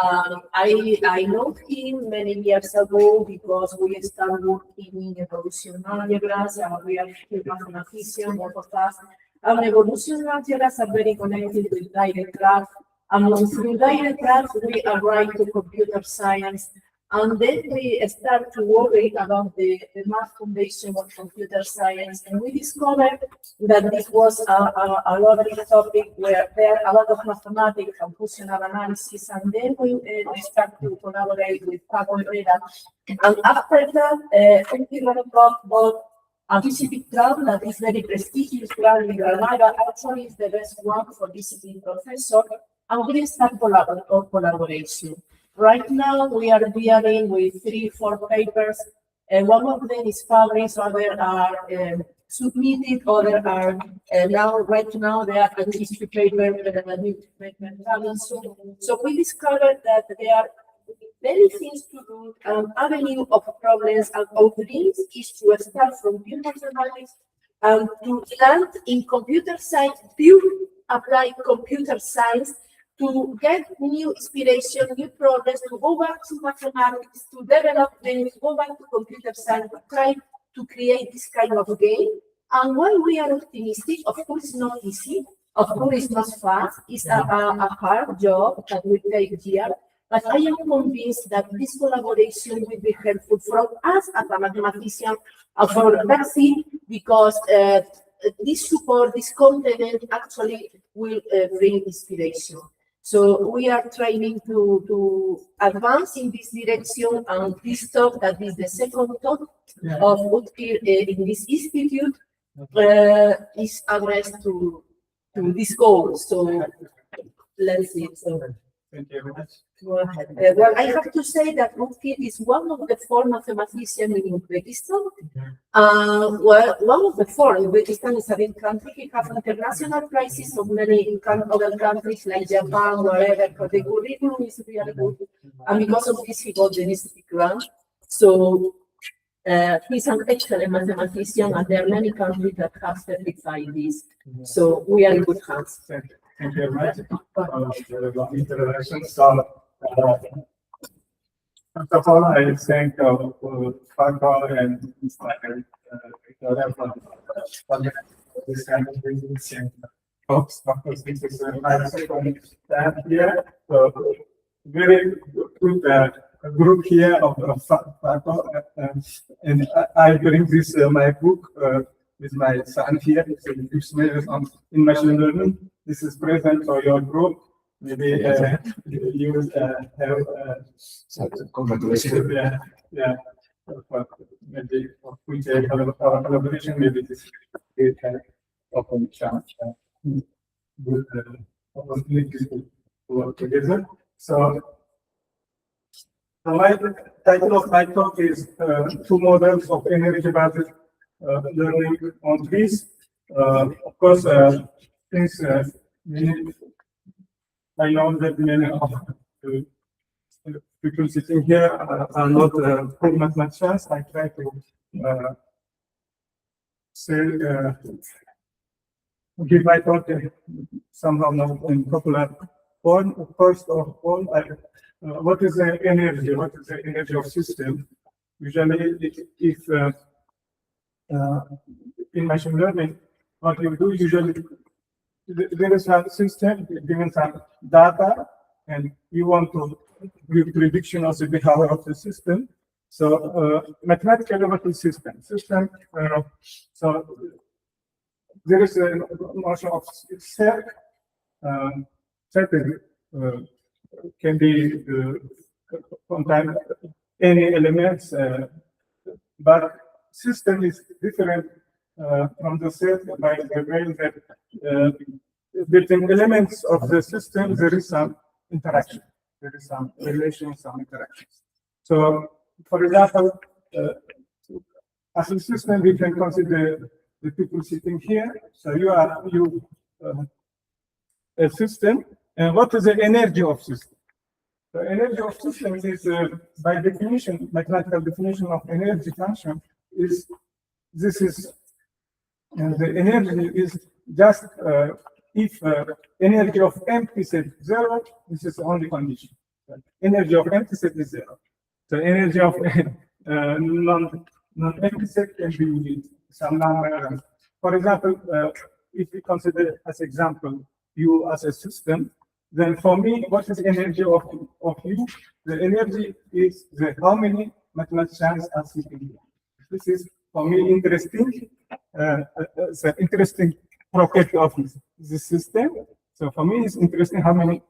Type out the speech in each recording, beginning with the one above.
I know him many years ago because we started working in evolution algebras, and we are mathematicians, both of us. And evolution algebras are very connected with direct graph. And through direct graph, we arrive to computer science. And then we start to worry about the math foundation of computer science. And we discovered that this was a lovely topic where there are a lot of mathematics and functional analysis. And then we start to collaborate with Paco Herrera. And after that, Rozikov bought a visiting club that is very prestigious club in Granada. Actually, is the best one for visiting professor. And we start collaboration. Right now, we are dealing with 3-4 papers. One of them is published, others are submitted, others are right now they are a history paper. So we discovered that there are many things to do. Avenue of problems and of dreams is to start from computer analysis and to land in computer science, pure applied computer science, to get new inspiration, new progress, to go back to mathematics, to develop them, to go back to computer science, to try to create this kind of game. And while we are optimistic, of course it's not easy, of course it's not fast, it's a hard job that will take years, but I am convinced that this collaboration will be helpful for us as a mathematician and for Betsy, because this support, this complement actually will bring inspiration. So we are trying to advance in this direction, and this talk, that is the second talk of Utkir in this institute, is addressed to this goal. So let's see. So, thank you very much. Go ahead. Well, I have to say that Utkir is one of the 4 mathematicians in Uzbekistan. Well, one of the 4. Uzbekistan is a big country. We have international prizes of many other countries like Japan, wherever. But the curriculum is really good, and because of this, he got the district grant. So he's an excellent mathematician, and there are many countries that have certified this. So we are in good hands. Thank you very much for the introduction. So, first of all, I thank Paco and Victoria for this kind of reasons and hopes. Of course, this is my second time here. So, very good group here of Paco. And I bring this, my book, with my son here. It's in machine learning. This is present for your group. Maybe you have congratulations. Yeah. Maybe we take our collaboration. Maybe this can open chance. Good opportunity to work together. So my title of my talk is 2 models of energy-based learning on trees. Of course, since I know that many of the people sitting here are not full mathematicians, I try to give my talk somehow not in popular form. First of all, what is the energy? What is the energy of system? Usually, if in machine learning, what you do usually, there is a system given some data, and you want to give prediction of the behavior of the system. So mathematically, what is system? System. So there is a notion of set. Set can be contain any elements, but system is different from the set by the way that between elements of the system there is some interaction, there is some relation, some interactions. So, for example, as a system, we can consider the people sitting here. So you are a system, and what is the energy of system? The energy of system is, by definition, mathematical definition of energy function is this is the energy is just if energy of M is at 0, this is the only condition. Energy of empty set is zero. So energy of non-empty set can be some number. For example, if we consider as example U as a system, then for me, what is energy of U? The energy is how many mathematicians are sitting here. This is for me interesting. It's an interesting property of this system. So for me, it's interesting how many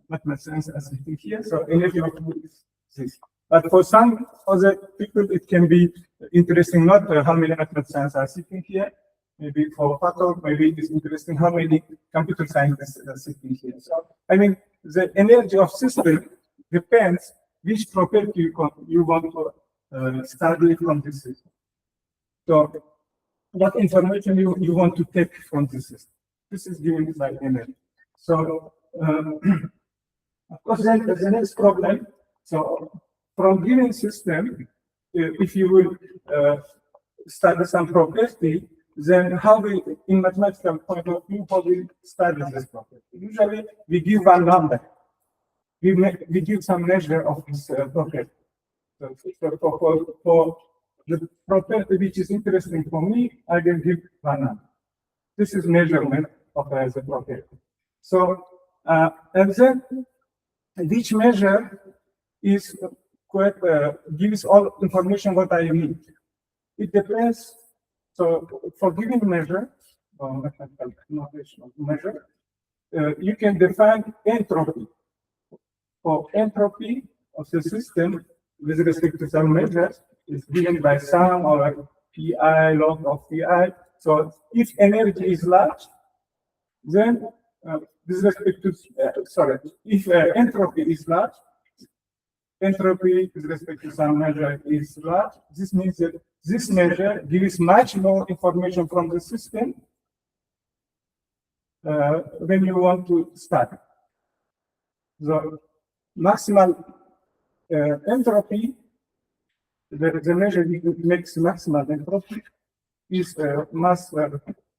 mathematicians are sitting here. So energy of U is this. But for some other people, it can be interesting not how many mathematicians are sitting here. Maybe for Pato, maybe it is interesting how many computer scientists are sitting here. So, I mean, the energy of system depends which property you want to study from this system. So, what information you want to take from this system. This is given by energy. So, of course, then the next problem. So, from given system, if you will study some property, then how we, in mathematical point of view, how we study this property? Usually, we give one number. We give some measure of this property. So for the property which is interesting for me, I will give one number. This is measurement of the property. So, and then which measure is quite gives all information what I need. It depends. So for given measure, or mathematical notation of measure, you can define entropy. For entropy of the system with respect to some measures is given by sum or pi log of pi. So if energy is large, then with respect to if entropy is large, entropy with respect to some measure is large. This means that this measure gives much more information from the system when you want to start. The maximal entropy, the measure that makes maximal entropy is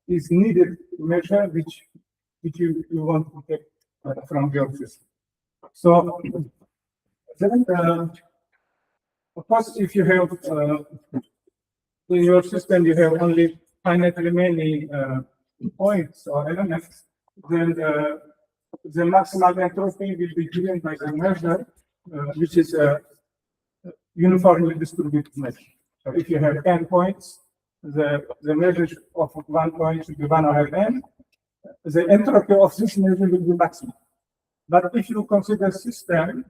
is needed measure which you want to take from your system. So then, of course, if you have in your system you have only finitely many points or elements, then the maximal entropy will be given by the measure which is a uniformly distributed measure. So if you have n points, the measure of 1 point should be 1 over n. The entropy of this measure will be maximum. But if you consider a system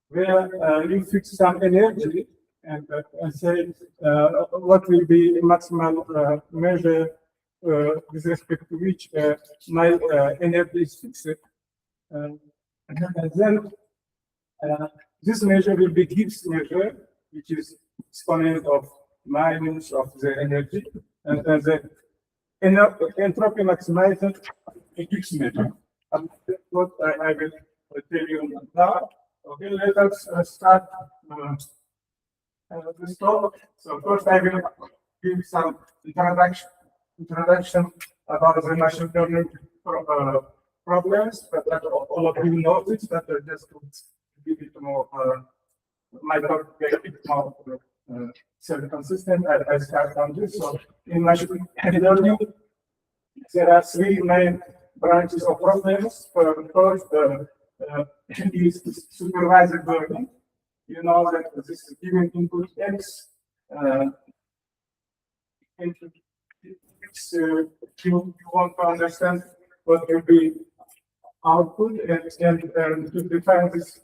where you fix some energy and say what will be maximum measure with respect to which my energy is fixed, and then this measure will be Gibbs measure, which is exponent of minus of the energy, and the entropy maximizer a Gibbs measure. And that's what I will tell you now. Okay, let us start this talk. So first I will give some introduction about the machine learning problems, but that all of you know this, but just to give it more, my talk get a bit more self-consistent. I start on this. So in machine learning, there are three main branches of problems. First, is supervised learning. You know that this is given input X, into X, you want to understand what will be output, and to define this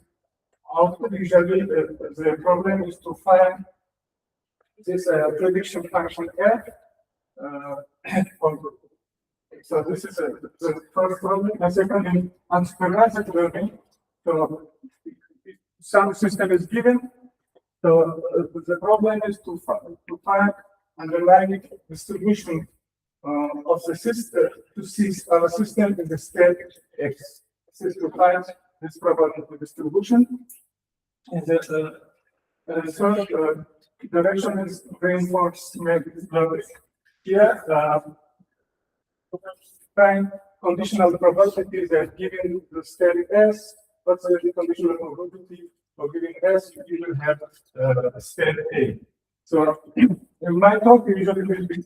output, usually the problem is to find this prediction function F. So this is the first problem. And second, in unsupervised learning, so some system is given. So the problem is to find underlying distribution of the system, to see our system in the state X. This is to find this probability distribution. And the third direction is reinforcement learning. Here, find conditional probabilities that given the state S, what's the conditional probability for giving S, you will have state A. So in my talk, usually will be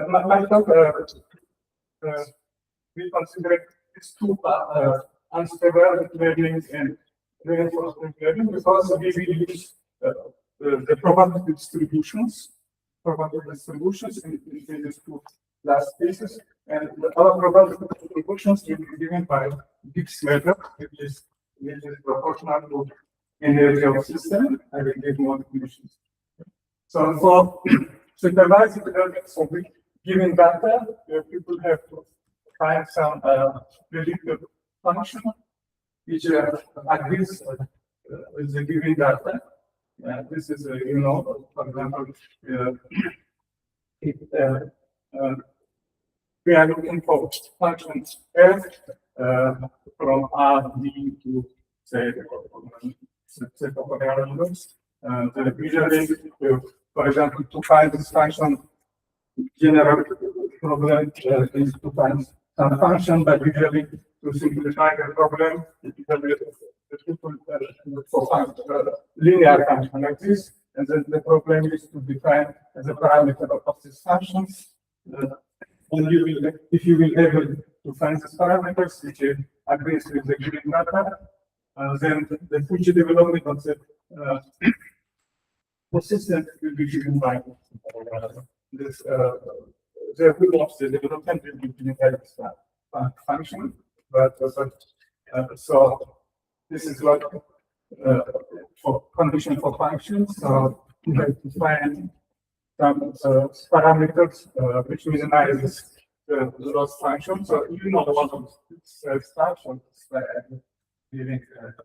my talk we consider these two unstable learning and reinforcement learning because we will use the probability distributions in these two last cases, and our probability distributions will be given by Gibbs method, which is proportional to energy of system. I will give more definitions. So for supervised learning, so we given data, people have to find some predictive function which agrees with the given data. This is, for example, we are looking for functions f from R, D to say set of variables. Usually, for example, to find this function, general problem is to find some function, but usually to simplify the problem, usually the people look for linear function like this, and then the problem is to define the parameter of these functions. And you will, if you will be able to find these parameters which agrees with the given data, then the future development of the system will be given by this. The rule of the development will be given by this function, but so this is what for condition for functions. So you have to find some parameters which minimizes the loss function. So you know what of this function.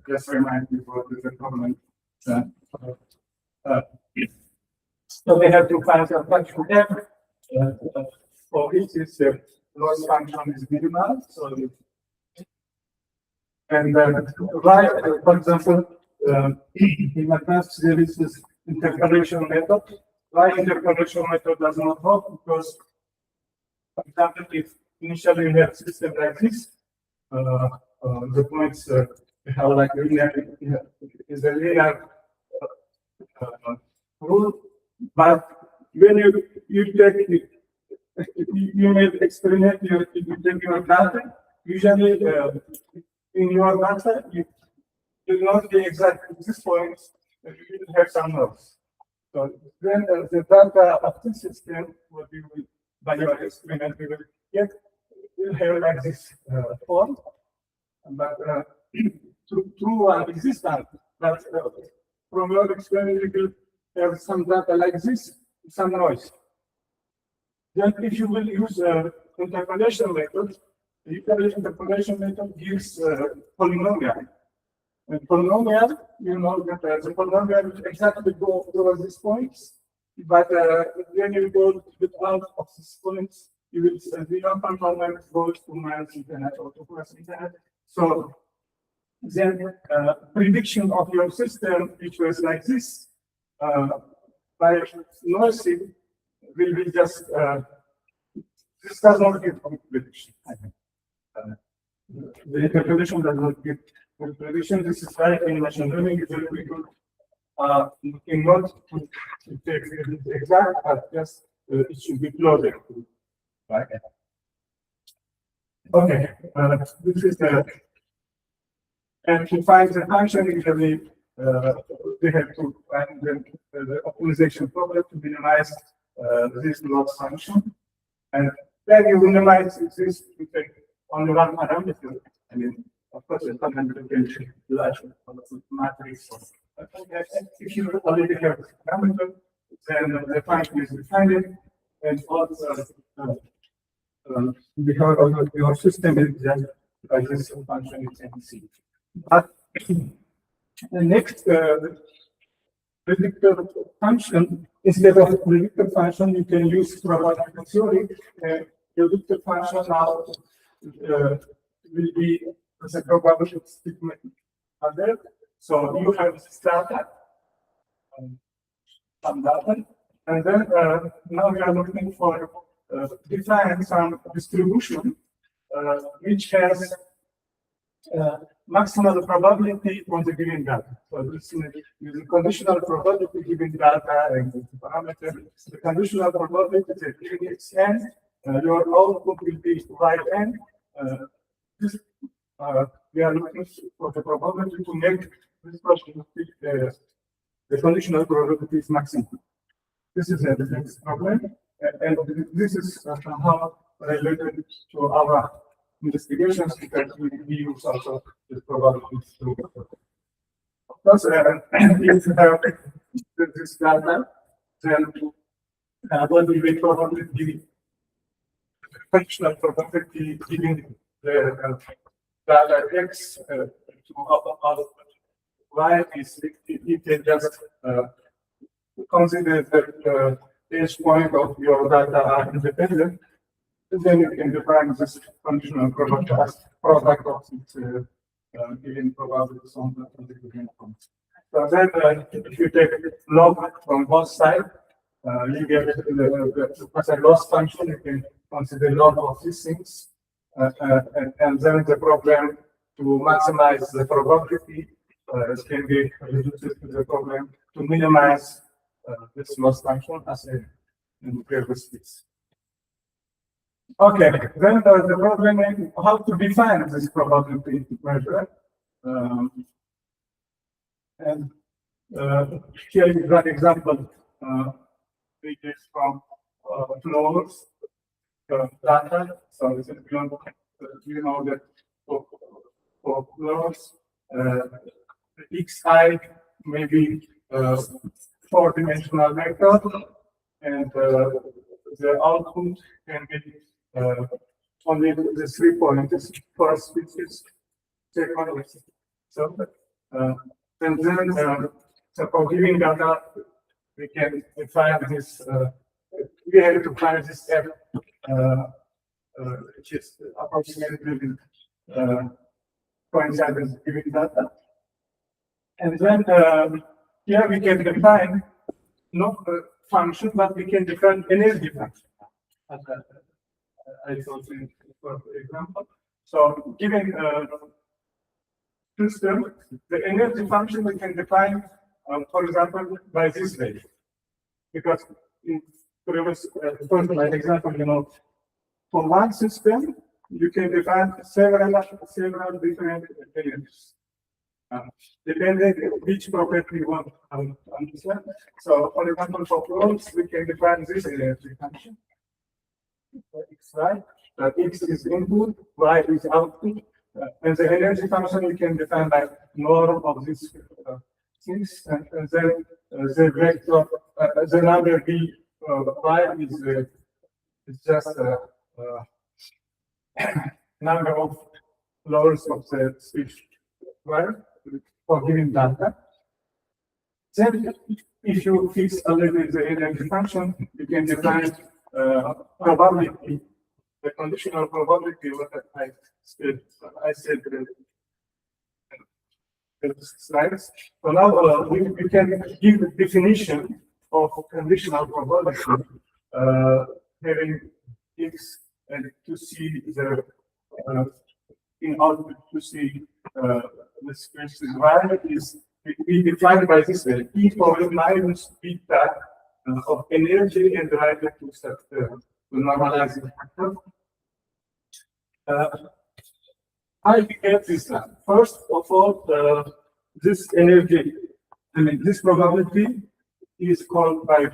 Just remind you what is the problem. So we have to find a function f for which is the loss function is minimal. So and right, for example, in advanced there is this interpolation method. Why interpolation method does not work? Because, for example, if initially we have a system like this, the points have like linear is a linear rule, but when you take it, you may experiment, you take your data, usually in your data, you will not be exact at this point, you will have some noise. So then the data of the system, what you will, by your experiment, you will get, will have like this form, but true and existent, but from your experiment, you will have some data like this, some noise. Then if you will use interpolation method, the interpolation method gives polynomial. And polynomial, you know that the polynomial will exactly go towards these points, but when you go to the out of these points, you will see the non-conformal goes to minus infinite or to plus infinite. So then prediction of your system, which was like this, by noisy, will be just this does not give prediction. The interpolation does not give prediction. This is why in machine learning is very good. In not to take it exact, but just it should be closer. Right? Okay. This is the and to find the function usually they have to find the optimization problem to minimize this loss function, and then you minimize this to take only one parameter. I mean, of course, it's not implementation matrix. If you already have a parameter, then the function is defined, and also because of your system is just by this function is NC. But the next predictor function, instead of predictor function, you can use probability theory. Predictor function now will be the probabilistic method. So you have this data, some data, and then now we are looking for define some distribution which has maximal probability for the given data. So this is the conditional probability given data and the parameter. The conditional probability is that given x n, your output will be y n. This we are looking for the probability to make this probability the conditional probability is maximum. This is the next problem, and this is somehow related to our investigations because we use also the probabilities to. Of course, if you have this data, then what will be probability? Functional probability given the data x to output y is you can just consider that the edge point of your data are independent. Then you can define this functional product as product of its given probabilities on the given point. So then, if you take log from both sides, you get as a loss function. You can consider log of these things, and then the problem to maximize the probability can be reduced to the problem to minimize this loss function as in the previous case. Okay, then the problem is how to define this probability measure. And here is an example we get from flows data. So this is you know that for flows, xi may be four-dimensional vector, and the output can be only the 3 points first, which is second, which is so. And then, so for giving data, we can define this. We have to find this f, which is approximately coincides with giving data. And then here we can define not function, but we can define energy function. I thought for example. So given system, the energy function we can define, for example, by this way. Because in previous first example, you know, for one system, you can define several different energies. Depending on which property you want to understand. So, for example, for flows, we can define this energy function. Xi, x is input, y is output, and the energy function we can define by norm of these things, and then the vector, the number b y is just number of floors of the switch, right? For giving data. Then, if you fix a little the energy function, you can define probability, the conditional probability. What I said slides. So now we can give the definition of conditional probability, having x and to see the in output to see the space environment is we define by this way: e power minus beta of energy and derived to set to normalize the factor. How we get this done? First of all, this energy, this probability is called by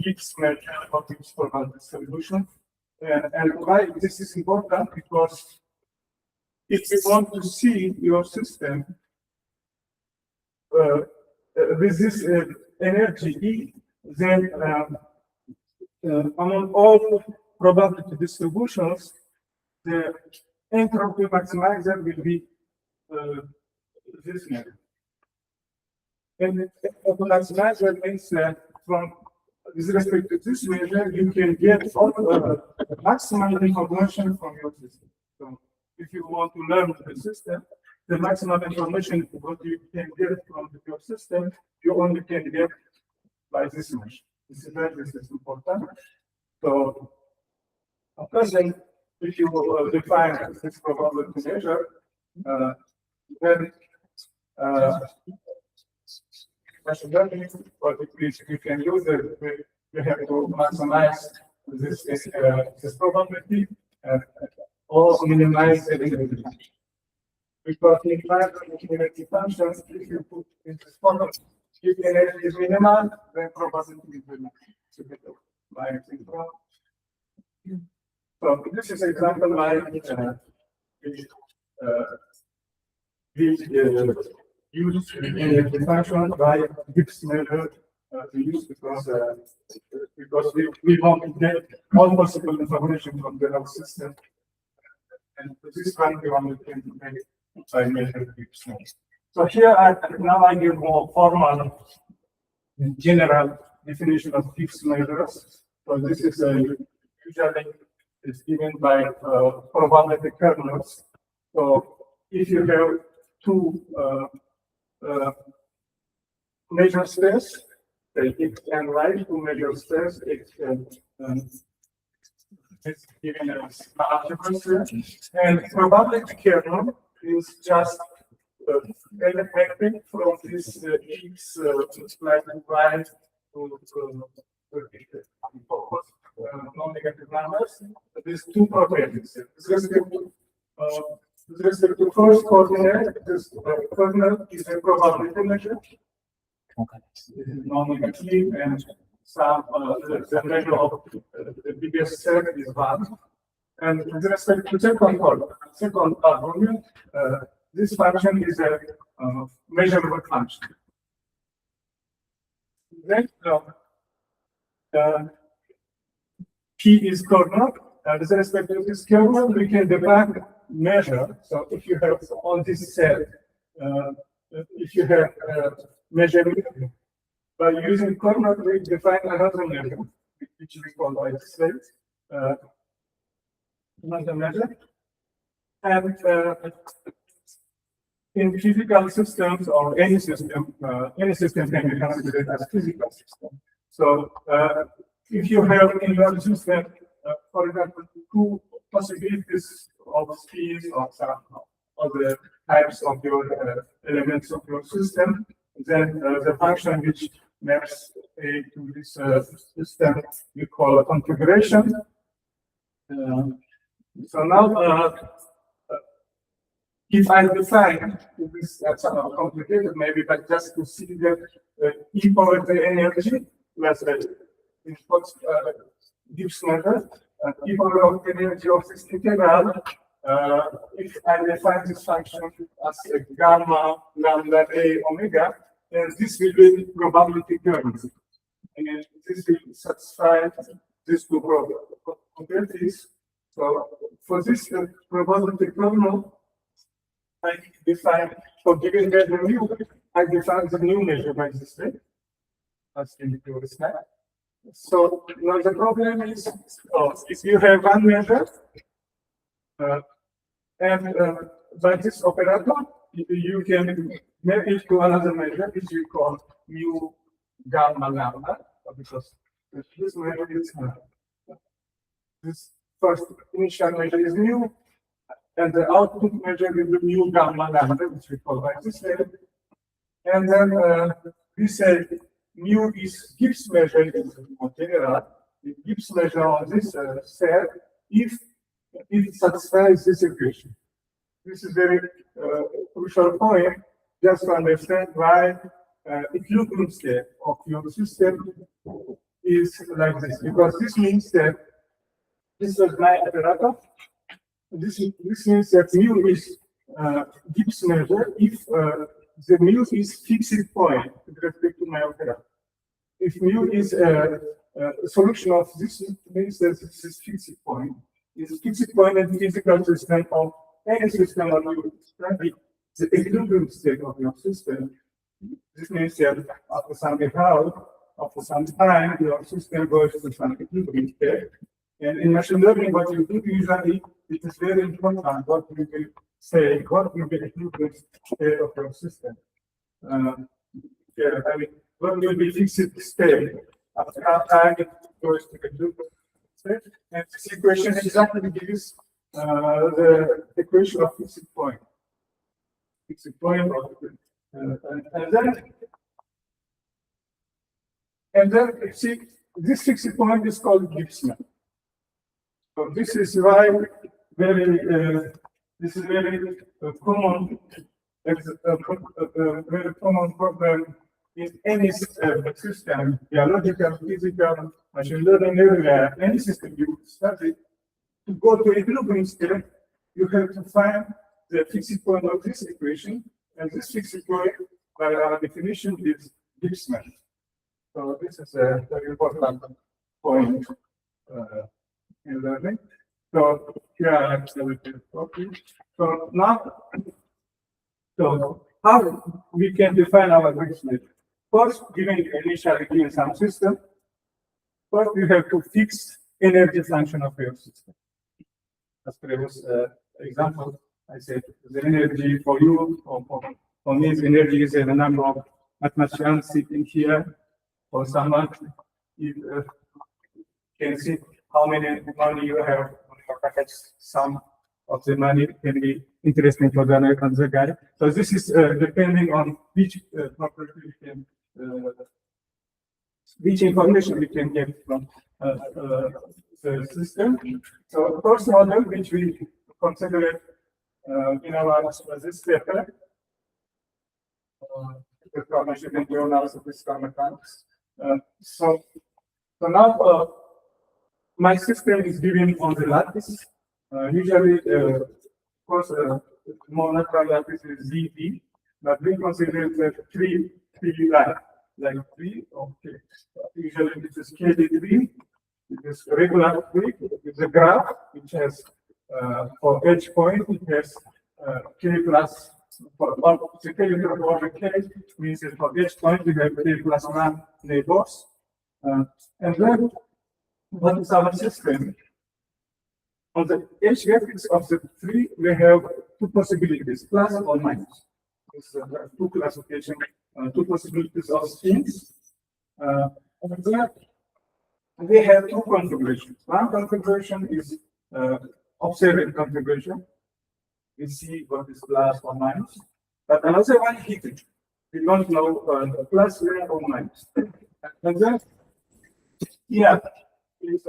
Gibbs measure of Gibbs probability solution. And why this is important? Because if you want to see your system with this energy E, then among all probability distributions, the entropy maximizer will be this measure. And the entropy maximizer means that from with respect to this measure, you can get all maximum information from your system. So if you want to learn the system, the maximum information what you can get from your system, you only can get by this measure. This is important. So, of course, then if you define this probability measure, Then, machine learning, but we can use it. We have to maximize this probability or minimize the inequality. Because in fact, inequality functions, if you put in this formula, if inequality is minimal, then probability is minimal. So this is an example like we use inequality function by Gibbs measure to use because we want to get all possible information from the whole system. And this one we want to make by measuring Gibbs measure. So here now I give more formal general definition of Gibbs measures. So this is usually is given by probability kernels. So if you have two measure space, x and y, two measure space, x is given as algebra space, and probability kernel is just element from this x multiplied by y to non-negative numbers. These two properties. With respect to first coordinate, this coordinate is a probability measure. This is non-negative, and some the measure of the biggest set is 1. And with respect to second argument, this function is a measurable function. Then P is kernel. With respect to this kernel, we can define measure. So if you have on this set, if you have measuring by using kernel, we define another measure, which we call isolate, another measure. And in physical systems or any system can be considered as physical system. So if you have in your system, for example, two possibilities of speeds of some other types of your elements of your system, then the function which maps to this system we call a configuration. So now, if I define this, that's somehow complicated maybe, but just to see that E power the energy, let's say, in Gibbs measure, E power of energy of this integral, if I define this function as a gamma lambda a omega, then this will be probability kernel. And this will satisfy these two properties. So for this probability kernel, I define, for given the mu, I define the new measure by this way, as in the previous slide. So now the problem is, if you have one measure, and by this operator, you can map it to another measure, which we call mu gamma lambda, because this measure is this first initial measure is mu, and the output measure is the mu gamma lambda, which we call by this way. And then we say mu is Gibbs measure in general. The Gibbs measure on this set if it satisfies this equation. This is very crucial point, just to understand why equilibrium state of your system is like this, because this means that this is my operator. This means that mu is Gibbs measure if the mu is fixed point with respect to my operator. If mu is a solution of this, means that this is fixed point. Is a fixed point in the physical system of any system of your study, the equilibrium state of your system. This means that after some time, your system goes to some equilibrium state. And in machine learning, what you do usually, it is very important what you will say, what will be the equilibrium state of your system. What will be fixed state? After some time, it goes to the equilibrium state. And this equation exactly gives the equation of fixed point. fixed point, and then see this fixed point is called Gibbs map. So this is why this is very common, very common problem in any system, biological, physical, machine learning, everywhere, any system you study. To go to equilibrium state, you have to find the fixed point of this equation, and this fixed point, by our definition, is Gibbs map. So this is a very important point in learning. So here I have selected copy. So now, so how we can define our Gibbs map? First, initially given some system, first you have to fix energy function of your system. As previous example, I said the energy for you or for me, energy is the number of mathematicians sitting here, or someone you can see how many money you have on your package. Some of the money can be interesting for the other guy. So this is depending on which property we can, which information we can get from the system. So first model, which we consider in our this paper, the formation and journals of this mechanics. So now my system is given on the lattice. Usually, of course, more natural lattice is ZB, but we consider the three line, like three. Okay, usually this is KD3. It is regular tree. It's a graph which has for each point it has k plus for k means that for each point we have k plus 1 neighbors. And then what is our system? On the edge vertex of the tree, we have two possibilities, plus or minus. This is two classification, two possibilities of spins. And then we have two configurations. One configuration is observed configuration. We see what is plus or minus. But another one hidden. We don't know plus or minus. And then here is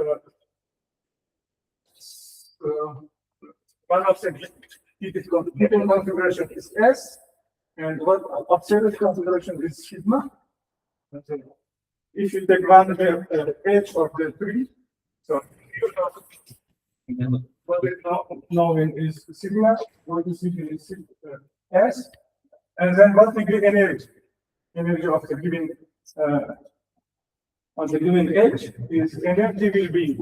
one of the hidden configuration is S, and what observed configuration is sigma. If you take one edge of the tree, so what is known is sigma, what is S, and then what we give energy of the given on the given edge is energy will be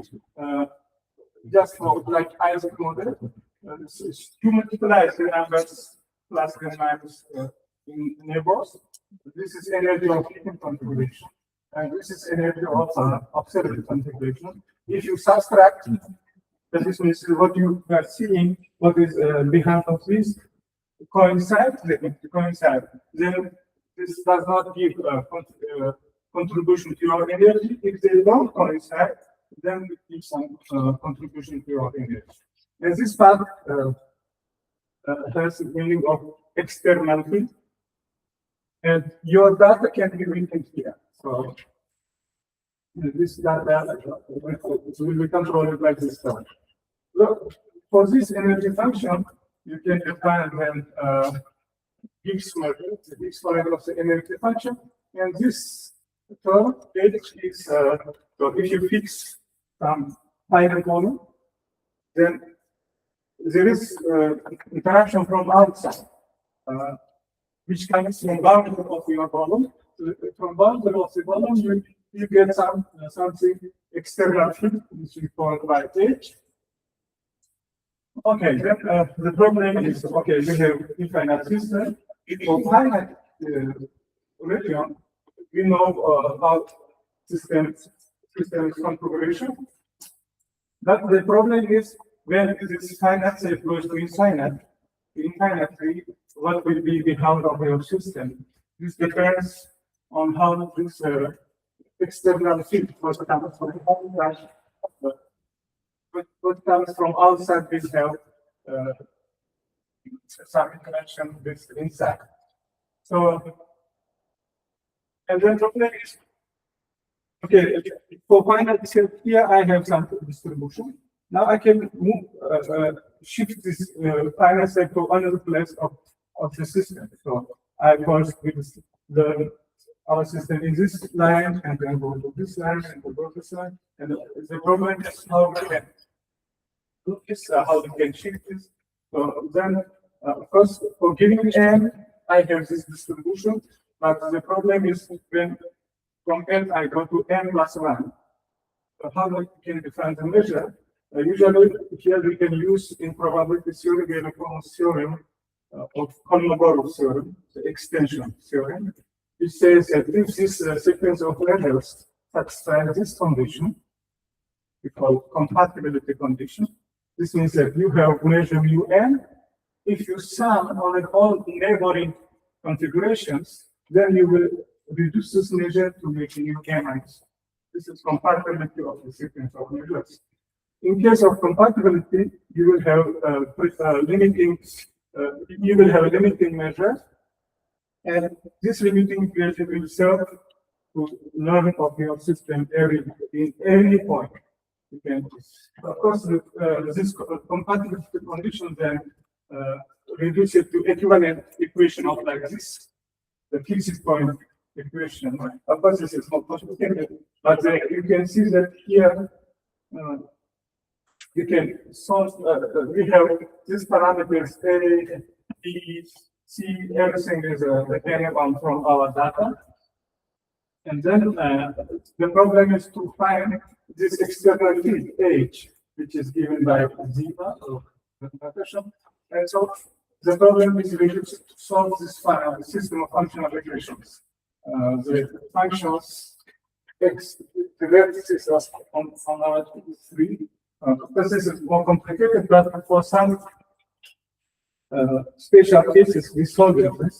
just for like Ising model. You multiply the numbers plus and minus in neighbors. This is energy of given configuration. And this is energy of observed configuration. If you subtract, this means what you are seeing, what is behind of this coincide, then this does not give contribution to your energy. If they don't coincide, then it gives some contribution to your energy. And this part has the meaning of externality, and your data can be written here. So this data will be controlled by this term. Look, for this energy function, you can define when Gibbs model, the Gibbs model of the energy function, and this term H is so if you fix some time volume, then there is interaction from outside, which comes from boundary of your volume. From boundary of the volume, you get something external field, which we call by H. Okay, then the problem is okay. We have infinite system. For finite region, we know about system configuration. But the problem is when this finite set goes to infinitely, what will be the height of your system? This depends on how this external field what comes from outside will have some interaction with inside. So, and then problem is, okay, for finite set here, I have some distribution. Now I can move, shift this finite set to another place of the system. So I first will our system in this line, and then go to this line, and go to this line. And the problem is how we can do this, how we can shift this. So then, first, for giving n, I have this distribution, but the problem is when from n I go to n plus 1. So how we can define the measure? Usually, here we can use in probability theory, we have a common theorem of Kolmogorov theorem, the extension theorem. It says that if this sequence of levels satisfies this condition, we call compatibility condition. This means that you have measure un. If you sum on all neighboring configurations, then you will reduce this measure to make a new k-minus. This is compatibility of the sequence of measures. In case of compatibility, you will have limiting. You will have a limiting measure, and this limiting measure will serve to learn of your system in any point. You can, of course, this compatibility condition then reduce it to equivalent equation of like this, the thesis point equation. Of course, this is not complicated, but you can see that here you can solve. We have these parameters A, B, C. Everything is dependent from our data, and then the problem is to find this external field H, which is given by zeta or notation. And so the problem is really to solve this system of functional equations. The functions x, the vertices on our three. This is more complicated, but for some special cases, we solve this.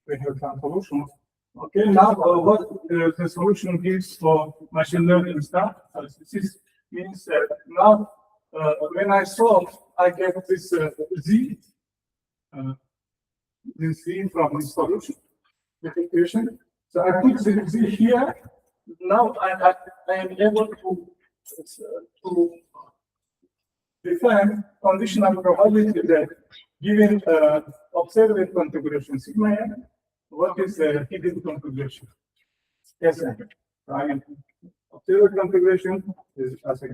We have some solutions. Okay, now what the solution gives for machine learning stuff, this means that now when I solve, I get this z, this z from this solution, the equation. So I put the z here. Now I am able to define conditional probability that given observed configuration sigma n, what is the hidden configuration? Yes, right. Observed configuration is as a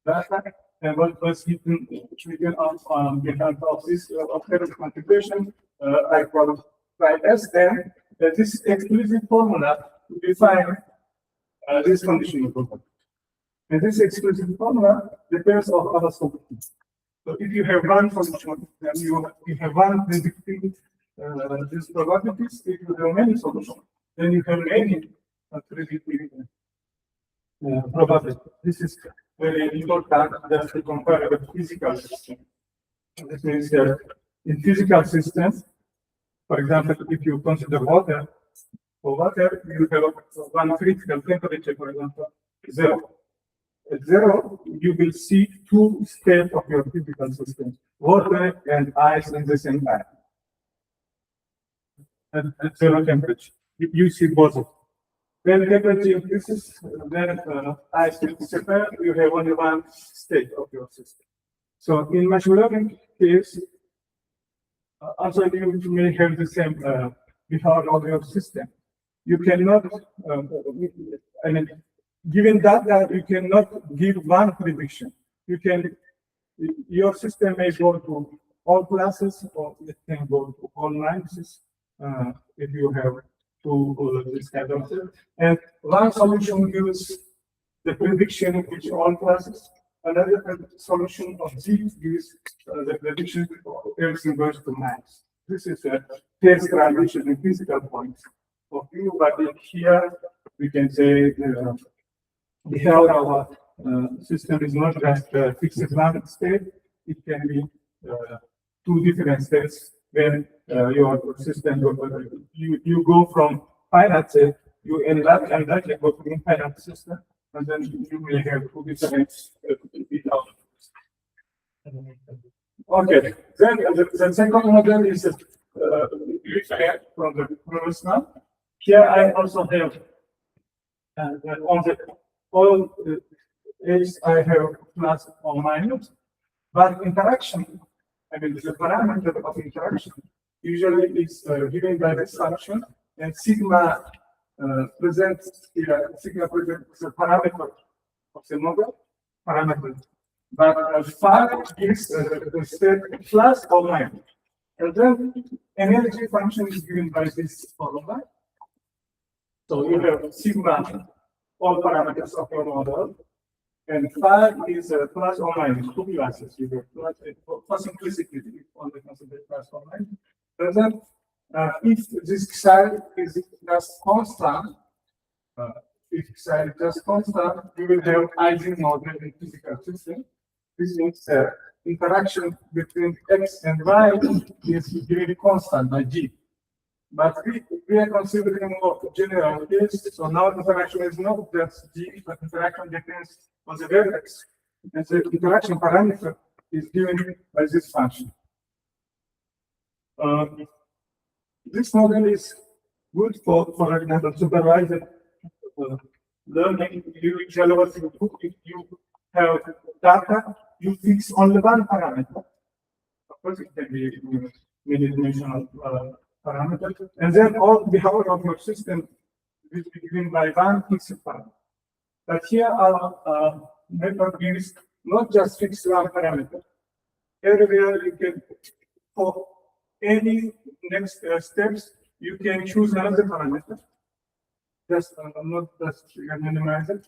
data, and what was hidden on behalf of this observed configuration, I qualify as then this explicit formula to define this conditional probability. And this explicit formula depends on other solutions. So if you have one solution, then you have one predicting these probabilities. If you have many solutions, then you have many predicting probabilities. This is very important just to compare with physical systems. This means that in physical systems, for example, if you consider water, for water, you have one critical temperature, for example, 0. At 0, you will see two states of your physical system, water and ice in the same time. At 0 temperature, you see both of them. When temperature increases, then ice will disappear, you have only one state of your system. So in machine learning case, also you may have the same behavior of your system. You cannot, I mean, given data, you cannot give one prediction. You can, your system may go to all classes, or it can go to all lines if you have this kind of thing. And one solution gives the prediction in which all classes. Another solution of Z gives the prediction of everything goes to max. This is a phase transition in physical points of view, but here we can say because our system is not just a fixed one state, it can be two different states when your system you go from finite state, you end up and that you go to infinite system, and then you will have two different Okay, then the second model is different from the previous one. Here I also have on the all edges I have plus or minus, but interaction, I mean the parameter of interaction usually is given by this function, and sigma presents here, sigma presents the parameter of the model parameter. But phi is the state plus or minus. And then energy function is given by this formula. So you have sigma, all parameters of your model, and phi is plus or minus, two classes. You have plus, for simplicity, if only consider plus or minus. And then if this psi is just constant, if psi is just constant, you will have Ising model in physical system. This means interaction between x and y is very constant by g. But we are considering more general case, so now interaction is not just g, but interaction depends on the vertex. And the interaction parameter is given by this function. This model is good for example, supervised learning. You have data, you fix only one parameter. Of course, it can be many dimensional parameter, and then all the behavior of your system will be given by one fixed parameter. But here our method gives not just fix one parameter. Everywhere you can, for any next steps, you can choose another parameter. Just not just minimize it,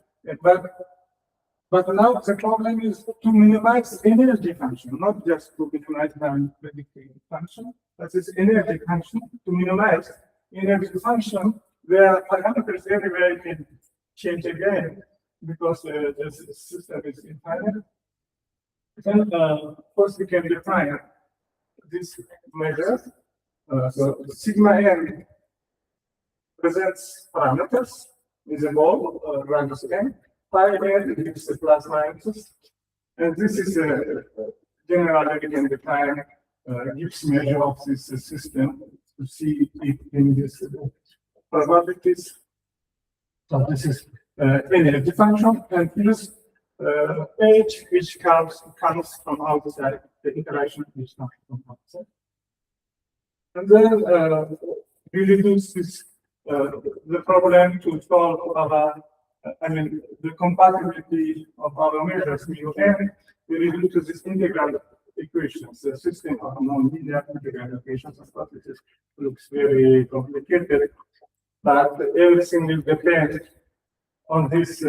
but now the problem is to minimize energy function, not just to minimize the predictive function, but it's energy function to minimize energy function where parameters everywhere can change again because the system is infinite. Then first we can define this measure. So sigma n presents parameters is a ball radius n. Phi n gives the plus minuses, and this is generally we can define Gibbs measure of this system to see if in this probabilities. So this is energy function, and this h which comes from outside, the interaction which comes from outside. And then we reduce this the problem to solve our the compatibility of our measures mu n. We reduce to this integral equations, the system of non-linear integral equations. Of course, this looks very complicated, but everything will depend on this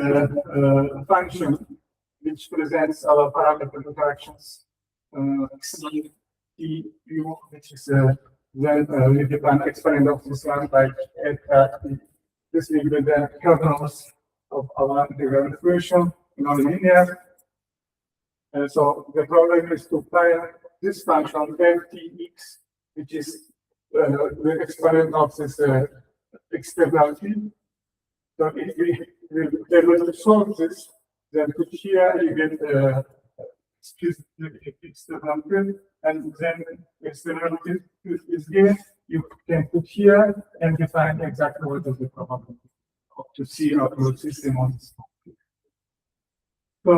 function which presents our parameter interactions C u, which is then we define exponent of this one by this will be the kernels of our integral equation non-linear. And so the problem is to find this function ftx, which is the exponent of this externality. So if we will able to solve this, then put here you get externality, and then externality is given. You can put here and define exactly what is the probability to see our system on this. So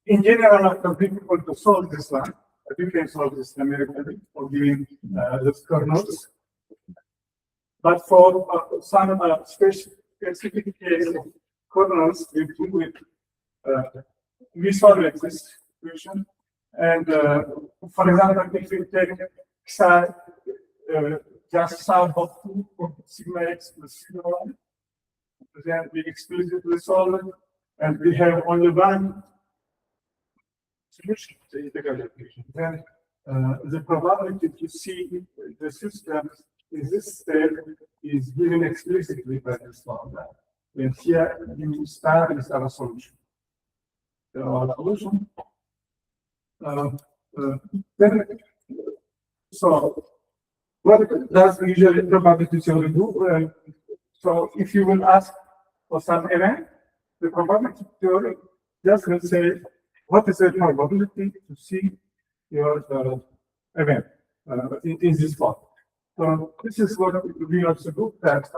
in general, it's difficult to solve this one, but you can solve this numerically for giving the kernels. But for some specific case of kernels, we solve this equation. And for example, if we take psi just sum of 2 of sigma x plus sigma y, then we explicitly solve it, and we have only one solution to the integral equation. Then the probability to see the system in this state is given explicitly by this formula. And here you start with our solution. Our solution. So what does usually probability theory do? So if you will ask for some event, the probability theory just will say what is the probability to see your event in this form. So this is what we also do, that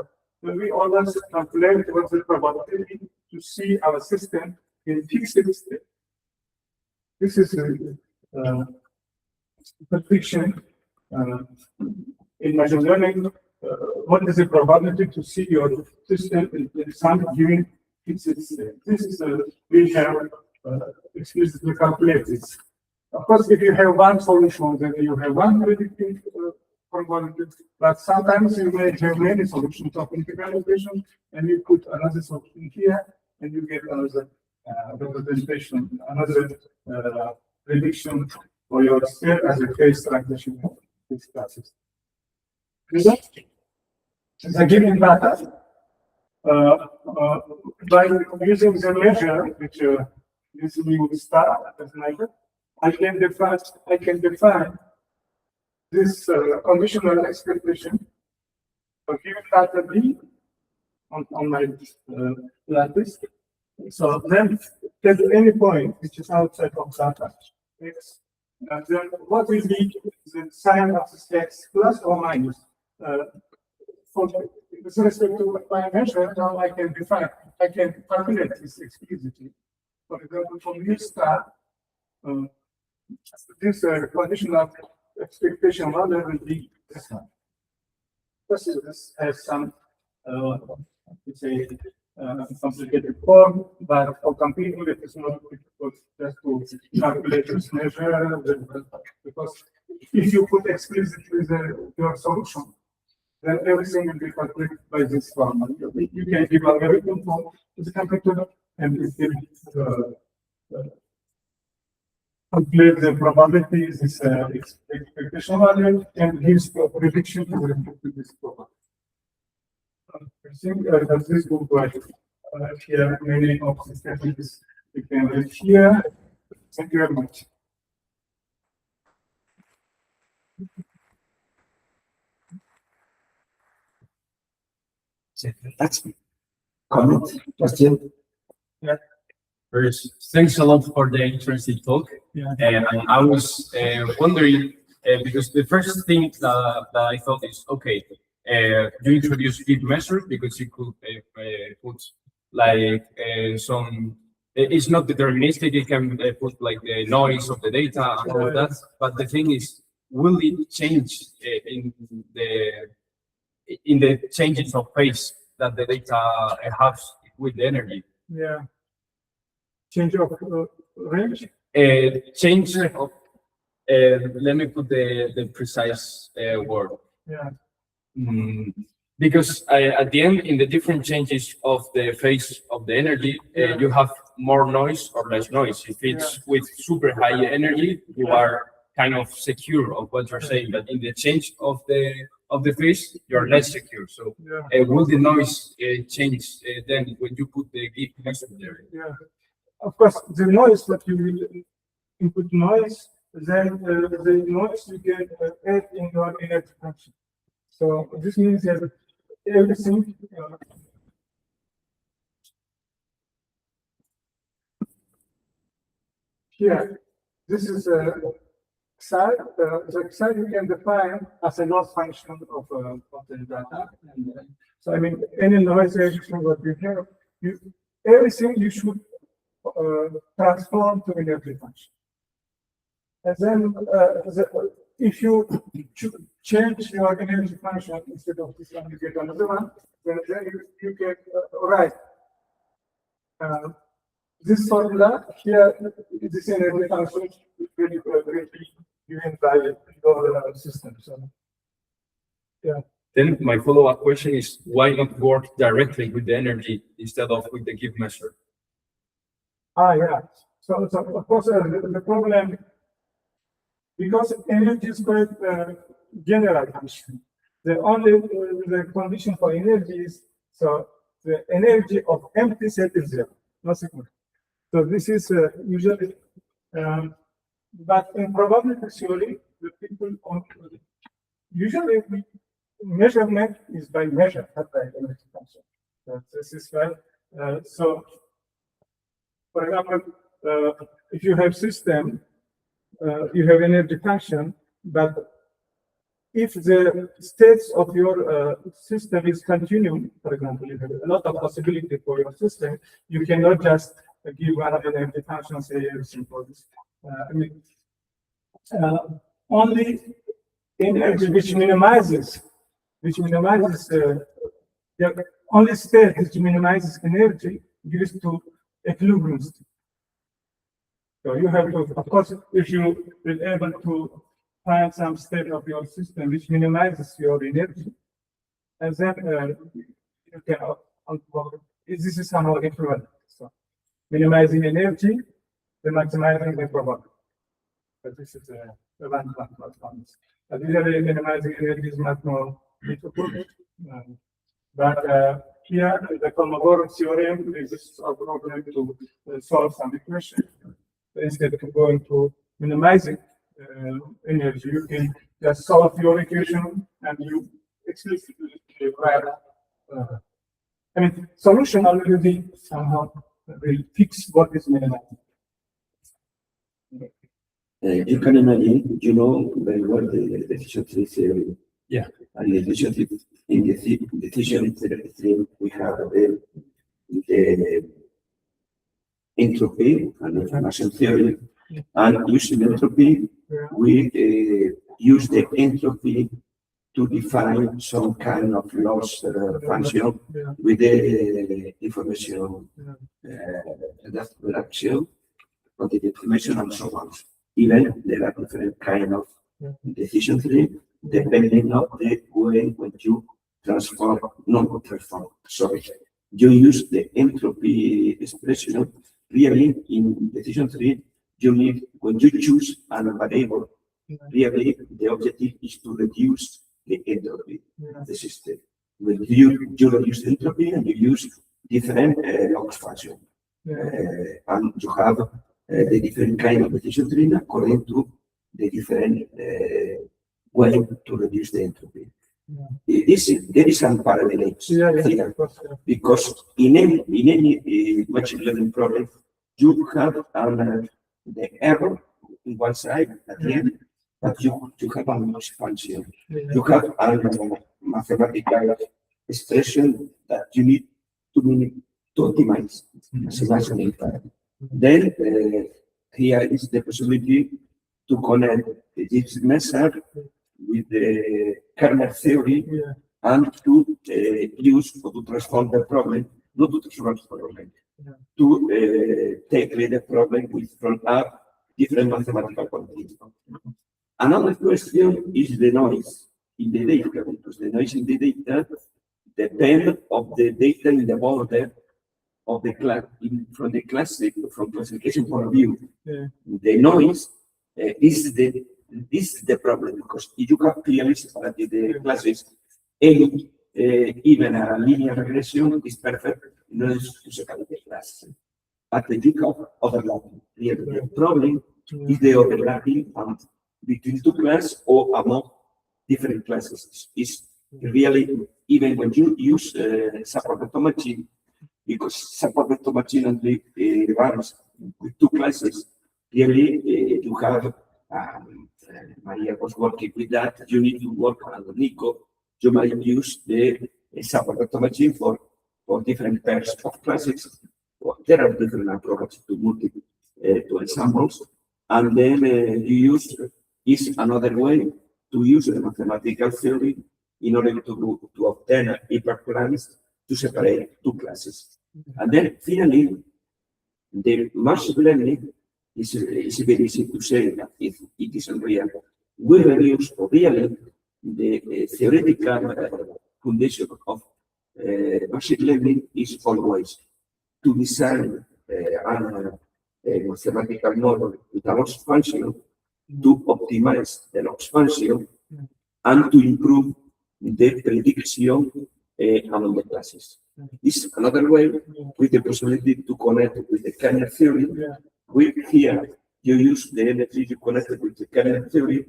we always calculate what's the probability to see our system in fixed state. This is a prediction in machine learning. What is the probability to see your system in some given fixed state? This is we have explicitly calculated this. Of course, if you have one solution, then you have one predicted probability, but sometimes you may have many solutions of integral equation, and you put another solution here, and you get another representation, another prediction for your sphere as a phase transition of these classes. The given data, by using the measure, which usually we start as measure, I can define this conditional expectation for given data B on my lattice. So then, at any point which is outside of data X, then what will be the sign of this X plus or minus? With respect to my measure, now I can calculate this explicitly. For example, from this star, this conditional expectation model will be this one. This has some, it's a complicated form, but for computing it is not difficult just to calculate this measure, because if you put explicitly your solution, then everything will be calculated by this formula. You can give a very good form to the computer, and it will calculate the probabilities, this expectation value, and gives a prediction to this probability. I think that this will work. Here, many of the techniques we can read here. Thank you very much. That's comment, question. Yeah. First, thanks a lot for the interesting talk. Yeah. And I was wondering, because the first thing that I thought is, okay, you introduced Gibbs measure because you could put like some, it's not deterministic, you can put like the noise of the data and all of that. But the thing is, will it change in the changes of phase that the data has with the energy? Yeah. Change of range? Change of, let me put the precise word. Yeah. Because at the end, in the different changes of the phase of the energy, you have more noise or less noise. If it's with super high energy, you are kind of secure of what you're saying, but in the change of the phase, you're less secure. So will the noise change then when you put the Gibbs measure there? Yeah. Of course, the noise that you will input noise, then the noise you can add in your energy function. So this means that everything here, this is a psi. The psi you can define as a loss function of the data. And, so I mean, any noise everything what you have, everything you should transform to energy function. And then if you change your energy function instead of this one, you get another one, then you get right. This formula here, this energy function will be given by your system. So, yeah. Then my follow-up question is, why not work directly with the energy instead of with the Gibbs measure? Yeah. So of course, the problem, because energy is quite general function. The only the condition for energy is so the energy of empty set is zero, no signal. So this is usually, but in probability theory, the people usually measurement is by measure, not by energy function. So this is right. So, for example, if you have system, you have energy function, but if the states of your system is continuum, for example, you have a lot of possibility for your system, you cannot just give one energy function, say everything for this. Only energy which minimizes the only state which minimizes energy gives to equilibrium state. So you have to, of course, if you will able to find some state of your system which minimizes your energy, and then you can this is somehow equivalent. So minimizing energy, then maximizing the probability. But this is a one. But usually minimizing energy is much more difficult. But here, the Kolmogorov theorem is a problem to solve some equation. Instead of going to minimizing energy, you can just solve your equation and you explicitly write. Solution already somehow will fix what is minimized. You can imagine, you know very well the decision tree theory. Yeah. And the decision tree, in the decision tree, we have the entropy and information theory. And using entropy, we use the entropy to define some kind of loss function with the information reduction of the information and so on. Even there are different kind of decision tree depending on the way when you you use the entropy expression. Really, in decision tree, you need, when you choose a variable, really the objective is to reduce the entropy of the system. When you reduce the entropy and you use different loss function, and you have the different kind of decision tree according to the different way to reduce the entropy. There is some parallels here, because in any machine learning problem, you have the error in one side at the end, but you have a loss function. You have a mathematical expression that you need to optimize as much as you can. Then here is the possibility to connect the Gibbs method with the kernel theory and to use or to transform the problem, not to transform the problem, to take the problem with from up different mathematical quantities. Another question is the noise in the data, because the noise in the data depends on the data in the border of the class, from classification point of view. The noise is the problem, because if you have clearly separated the classes, any even a linear regression is perfect in order to separate the class. But the you have overlapping. The problem is the overlapping between two classes or among different classes. Is really, even when you use support vector machine, because support vector machine only runs with two classes, really you have Maria was working with that. You need to work on Nico. You might use the support vector machine for different pairs of classes. Well, there are different approaches to multiple to ensembles, and then you use is another way to use the mathematical theory in order to obtain hyperplans to separate two classes. And then finally, the machine learning is very easy to say that if it is unreal. We reduce really the theoretical foundation of machine learning is always to design a mathematical model with a loss function to optimize the loss function and to improve the prediction among the classes. This is another way with the possibility to connect with the kernel theory. With here, you use the energy you connected with the kernel theory,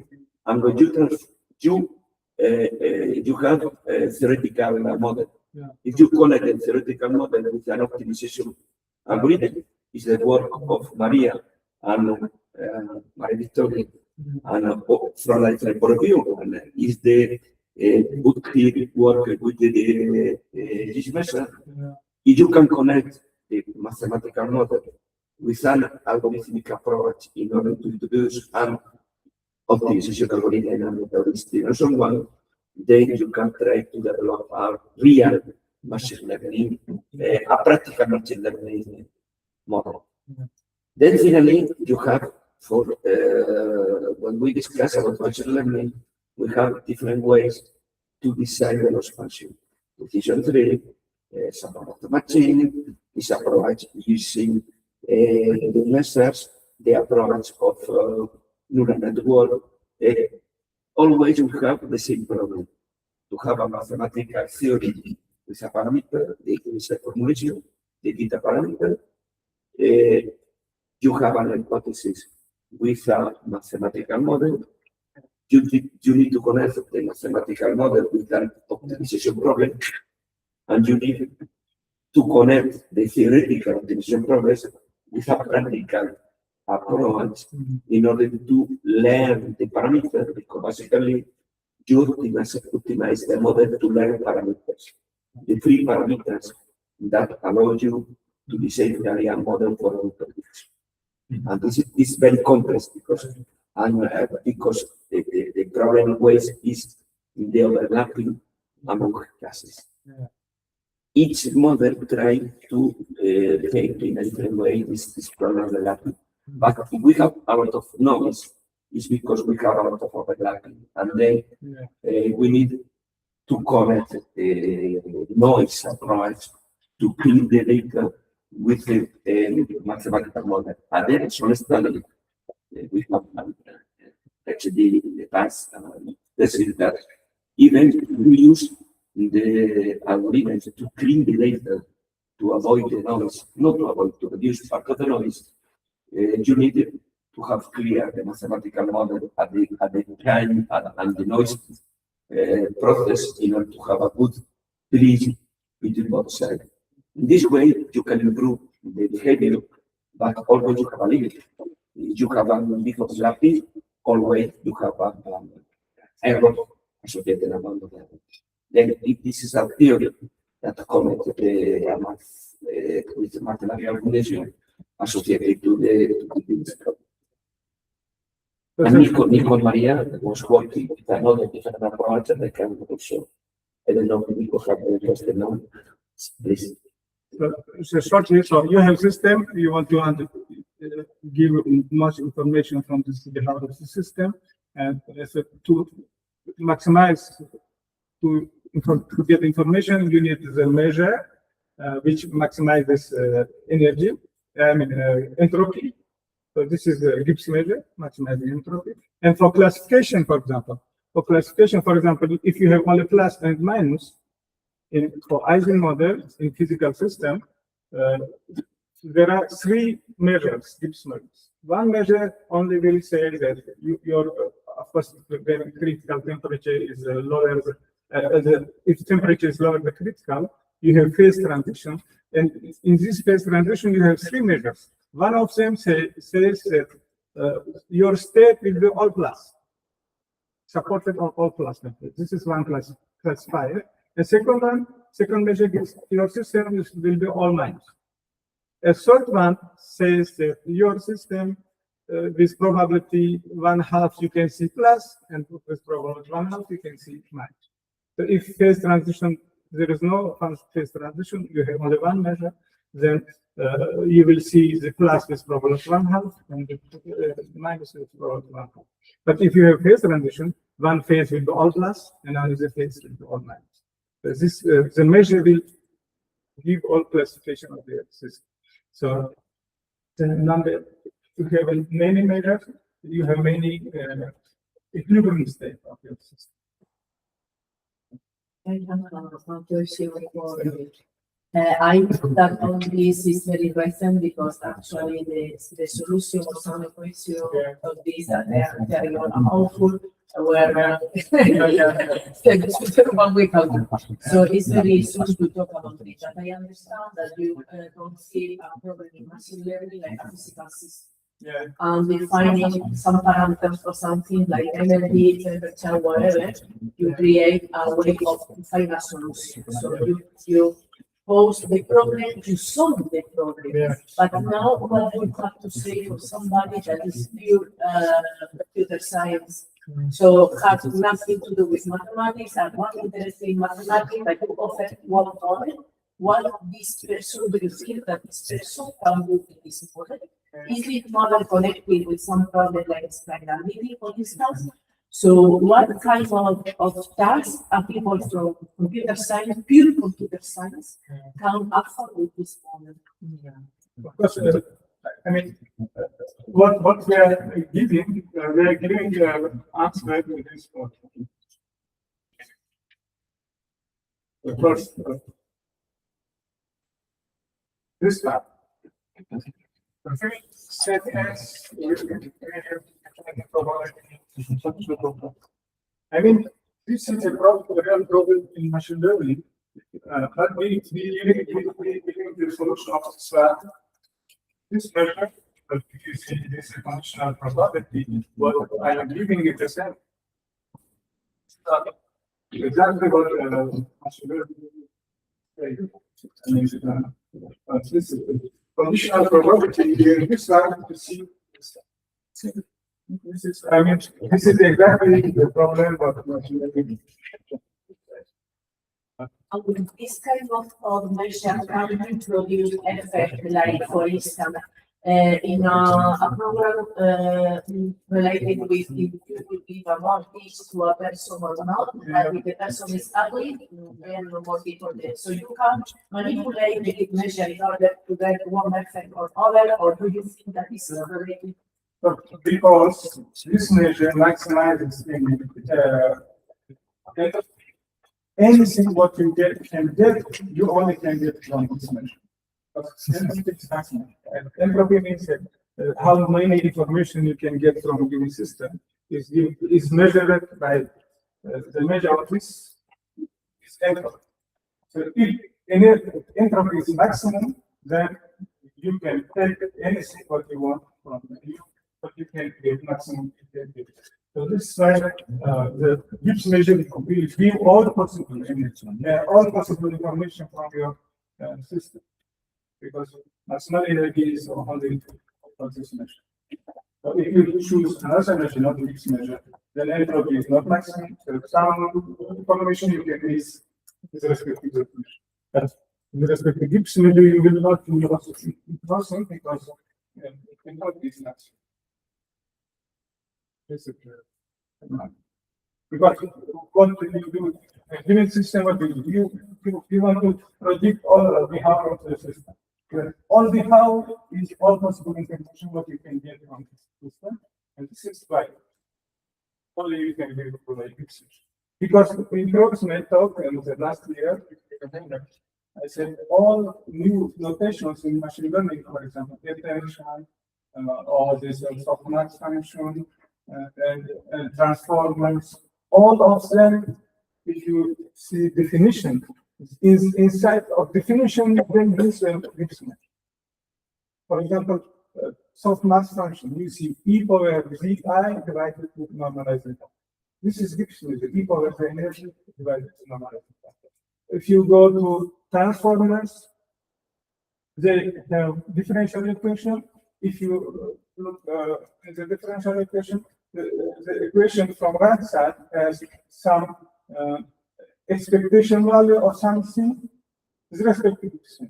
and when you have a theoretical model. If you connect a theoretical model with an optimization algorithm, is the work of Maria and Maria Victoria, and from a different point of view, and is the Utkir work with the Gibbs measure. If you can connect the mathematical model with an algorithmic approach in order to introduce an optimization algorithm and the distribution one, then you can try to develop a real machine learning, a practical machine learning model. Then finally, you have for when we discuss about machine learning, we have different ways to design the loss function. Decision tree, some of the machine is approach using the measures, the approach of neural network. Always you have the same problem. To have a mathematical theory with a parameter, the initial formulation, the data parameter. You have an hypothesis with a mathematical model. You need to connect the mathematical model with an optimization problem, and you need to connect the theoretical optimization problems with a practical approach in order to learn the parameter, because basically you optimize the model to learn parameters, the three parameters that allow you to design a real model for our prediction. And this is very complex because the problem always is in the overlapping among classes. Each model tries to behave in a different way this problem overlapping. But if we have a lot of noise, it's because we have a lot of overlapping, and then we need to connect the noise approach to clean the data with the mathematical model. And then honestly, we have actually in the past, this is that even we use the algorithms to clean the data to avoid the noise, not to avoid, to reduce part of the noise. You need to have clear the mathematical model at the time and the noise process in order to have a good bridge between both sides. In this way, you can improve the behavior, but always you have a limit. You have a big overlapping, always you have an error associated amount of error. Then this is a theory that connects with mathematical relation associated to the and Nico Maria was working with another different approach, and I can also, I don't know if Nico have interested now. Please. So shortly, so you have system, you want to give much information from this behalf of the system, and to maximize, to get information, you need the measure which maximizes energy, entropy. So this is the Gibbs measure, maximizing entropy. And for classification, for example, if you have only plus and minus, for Ising model in physical system, there are three measures, Gibbs measures. One measure only will say that your, of course, the critical temperature is lower. If temperature is lower than critical, you have phase transition, and in this phase transition, you have three measures. One of them says that your state will be all plus, supported on all plus methods. This is one classifier. The second measure gives your system will be all minus. A third one says that your system with probability 1/2 you can see plus, and with probability 1/2 you can see minus. So if phase transition, there is no phase transition, you have only one measure, then you will see the plus with probability 1/2 and the minus with probability 1/2. But if you have phase transition, one phase will be all plus and another phase will be all minus. So this the measure will give all classification of the system. So the number, you have many measures, you have many equilibrium state of your system. I think that all this is very recent because actually the solution of some equation of this that they are very awful. where 1 week ago. So it's very soon to talk about it. But I understand that you don't see a problem in machine learning like a physical system. Yeah. Defining some parameters for something like energy, temperature, whatever, you create a way of finding a solution. So you pose the problem, you solve the problem. Yeah. But now what you have to say for somebody that is pure computer science, so has nothing to do with mathematics and not interested in mathematics, but you offer one model, what this person will feel that this person can do in this model. Is it model connected with some problem like explainability, for instance? So what kind of tasks are people from computer science, pure computer science, can afford with this model? Of course, I mean, what we are giving answer to this one. The first, this part. Set as I mean, this is a real problem in machine learning. But we giving the solution of this measure, but if you see this functional probability, what I am giving it the same. Exactly what machine learning this is conditional probability here. This slide to see. This is, I mean, this is exactly the problem of machine learning. This kind of measure can introduce effect, like for instance, in a program related with if you give a mortgage to a person or not, and if the person is ugly, then no more people there. So you can manipulate the measure in order to get one effect or other, or do you think that is related? Because this measure maximizes anything what you can get, you only can get from this measure. And entropy means that how many information you can get from a given system is measured by the measure of this is entropy. So if entropy is maximum, then you can take anything what you want from you, but you can get maximum. So this slide, the Gibbs measure will give all the possible information from your system, because maximal energy is only for this measure. So if you choose another measure, not the Gibbs measure, then entropy is not maximum. So some information you can use with respect to the measure. But with respect to Gibbs measure, you will not do nothing because entropy is maximum. Because what you do, a given system, what you want to predict all the how of the system. All the how is all possible information what you can get from this system, and this is why only you can be able to provide Gibbs. Because in Grossman talk and the last year, I said all new notations in machine learning, for example, attention, or this softmax function. And transformers, all of them, if you see definition, is inside of definition, then this Gibbs measure. For example, softmax function, you see e power vi divided with normalized data. This is Gibbs measure, e power the energy divided with normalized data. If you go to transformers, they have differential equation. If you look at the differential equation, the equation from right side has some expectation value of something with respect to this.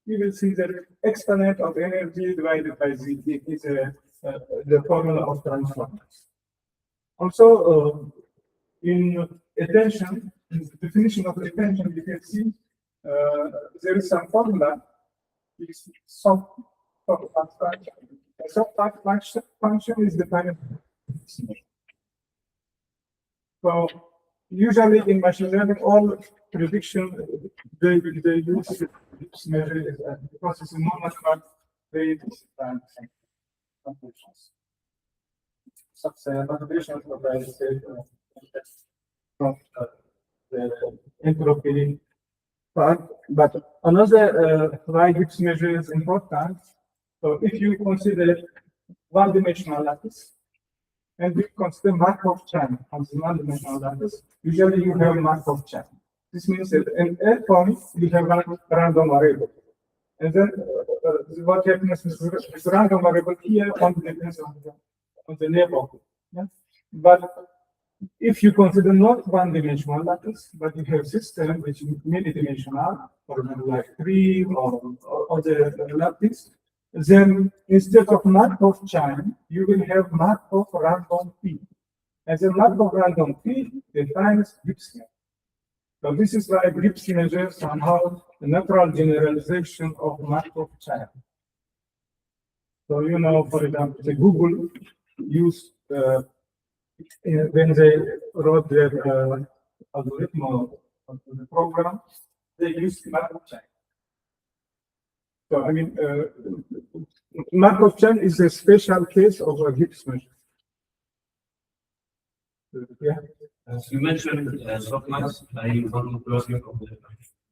You will see that exponent of energy divided by z is the formula of transformers. Also, in attention, in the definition of attention, you can see there is some formula. It's softmax function is defined. So usually in machine learning, all prediction they use this measure because it's a normal part. They motivation for from the entropy part. But another why Gibbs measure is important. So if you consider one-dimensional lattice, and we consider Markov chain on the one-dimensional lattice, usually you have Markov chain. This means that in a point you have a random variable. And then what happens is this random variable here only depends on the neighborhood. Yeah? But if you consider not one-dimensional lattice, but you have system which is many-dimensional, for example, like 3 or the lattice, then instead of Markov chain, you will have Markov random P. And the Markov random P defines Gibbs measure. So this is why Gibbs measure somehow the natural generalization of Markov chain. So you know, for example, the Google used when they wrote their algorithm or the program, they used Markov chain. So I mean, Markov chain is a special case of a Gibbs measure. Yeah. As you mentioned, softmax, I want to close you from the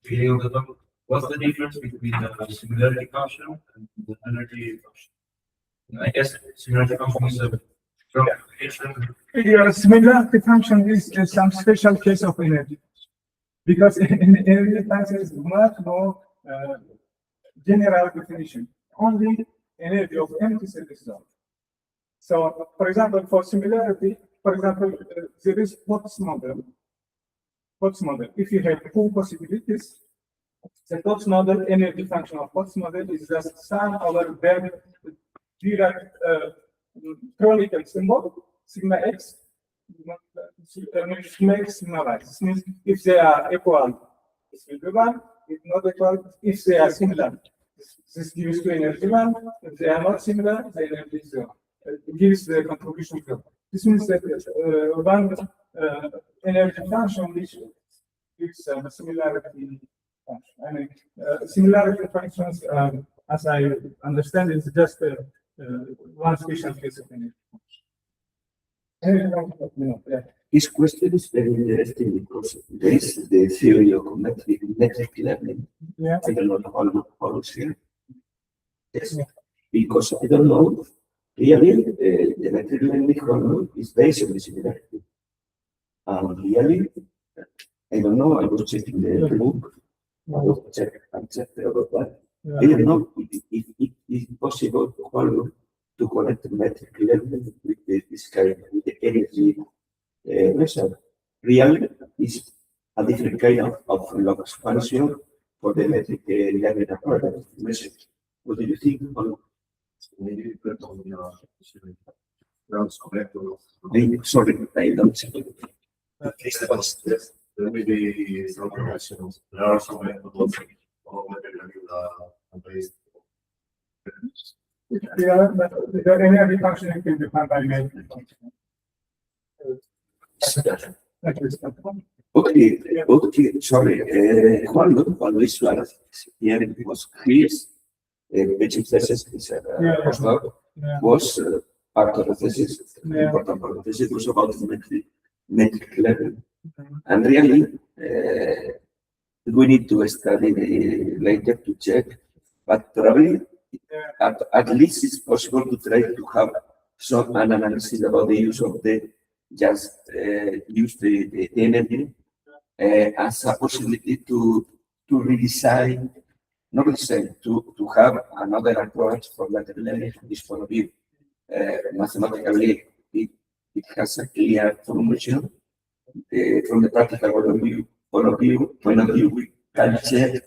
beginning of the talk. What's the difference between the similarity function and the energy function? I guess similarity function is a strong application. Yeah, similarity function is some special case of energy, because in energy function is much more general definition. Only energy of empty set is known. So, for example, for similarity, for example, there is Potts model. Potts model. If you have two possibilities, the Potts model, energy function of Potts model is just sum over their direct canonical symbol, sigma x, sigma x, sigma y. This means if they are equal, this will be 1. If not equal, if they are similar, this gives to energy 1. If they are not similar, the energy is 0. It gives the contribution 0. This means that one energy function which gives a similarity function. I mean, similarity functions, as I understand, is just one special case of energy function. This question is very interesting because there is the theory of metric learning. Yeah. I don't know how to say it. Yes. Because I don't know, really, the metric learning is based on the similarity. Really, I don't know, I was checking the book. I will check about that. I don't know if it is possible to connect metric learning with this kind with the energy measure. Real is a different kind of log expansion for the metric learning approach measure. What do you think? Maybe you put on your grounds connector. Sorry, I don't see. There may be some corrections. There are some methods of based. Yeah, but the energy function can be defined by metric function. Okay, sorry. Cuando hizo la was Chris, which is postdoc, was part of the thesis, important part of the thesis was about metric level. And really, we need to study later to check, but probably at least it's possible to try to have some analysis about the use of the use the energy as a possibility to redesign, not redesign, to have another approach for lateral learning from this point of view. Mathematically, it has a clear formation. From the practical point of view, we can check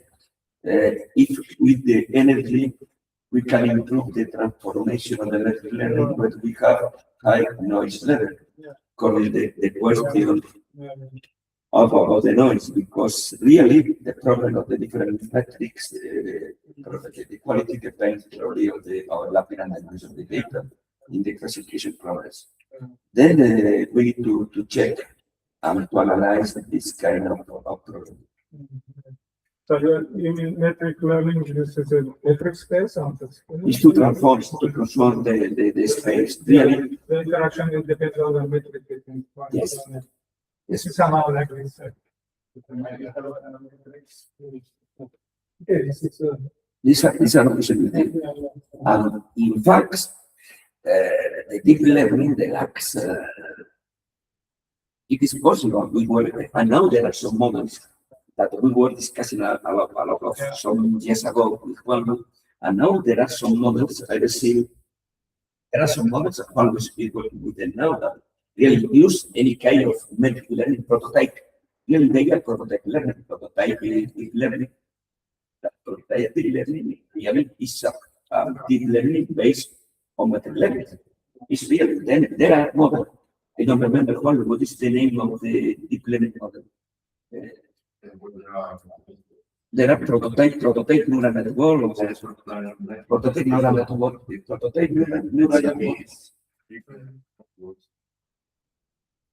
if with the energy we can improve the transformation of the lateral learning, but we have high noise level. Calling the question about the noise, because really the problem of the different metrics, the quality depends probably on the overlapping analysis of the data in the classification progress. Then we need to check and to analyze this kind of problem. So in metric learning, this is a metric space on the screen. Is to transform the space. Really, The interaction is depends on the metric between one Yes. and another. yes. This is somehow like this. Okay, this is These are possibilities. And in fact, the deep learning, the lacks, it is possible. And now there are some models that we were discussing a lot of some years ago with one, and now there are some models I see. There are some models that always people with them now that really use any kind of metric learning prototype. Really, they are prototype learning, prototype deep learning. That prototype deep learning really is a deep learning based on metric learning. It's real. Then there are models. I don't remember what is the name of the deep learning model. There are prototype neural network, prototype neural network, prototype neural network.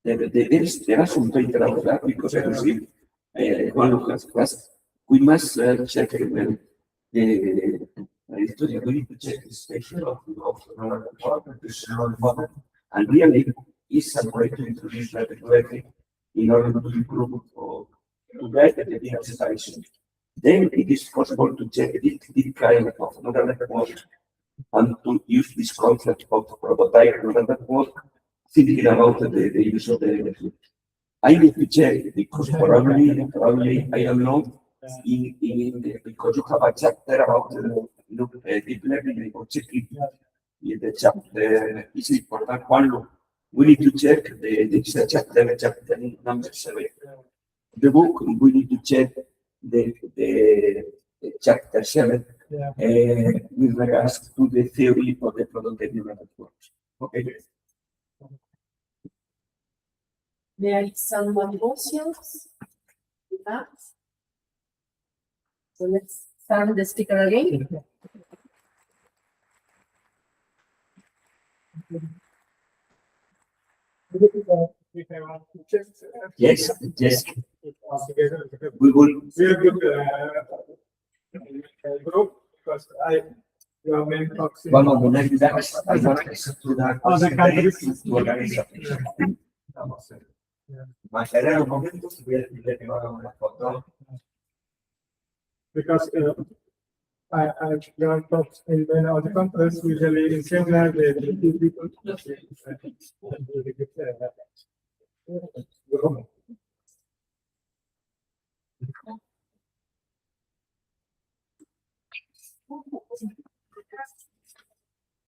There are some data of that because I see one of us. We must check the study. We need to check the station of neural network, and really is a way to introduce that directly in order to improve or to get the digitization. Then it is possible to check this kind of neural network and to use this concept of prototype neural network, thinking about the use of the network. I need to check because probably I don't know because you have a chapter about deep learning or checking in the chapter is important one. We need to check the chapter number 7. The book, we need to check the chapter 7 with regards to the theory of the prototype neural networks. Okay. There is some more questions with that. So let's start the speaker again. Yes. together. We will. We are good group because your main talks. One of the next steps I want to that Other countries. to organize a Material momentos, we le llevaron una foto. Because I've done talks in many other countries, usually in seminar, they do people.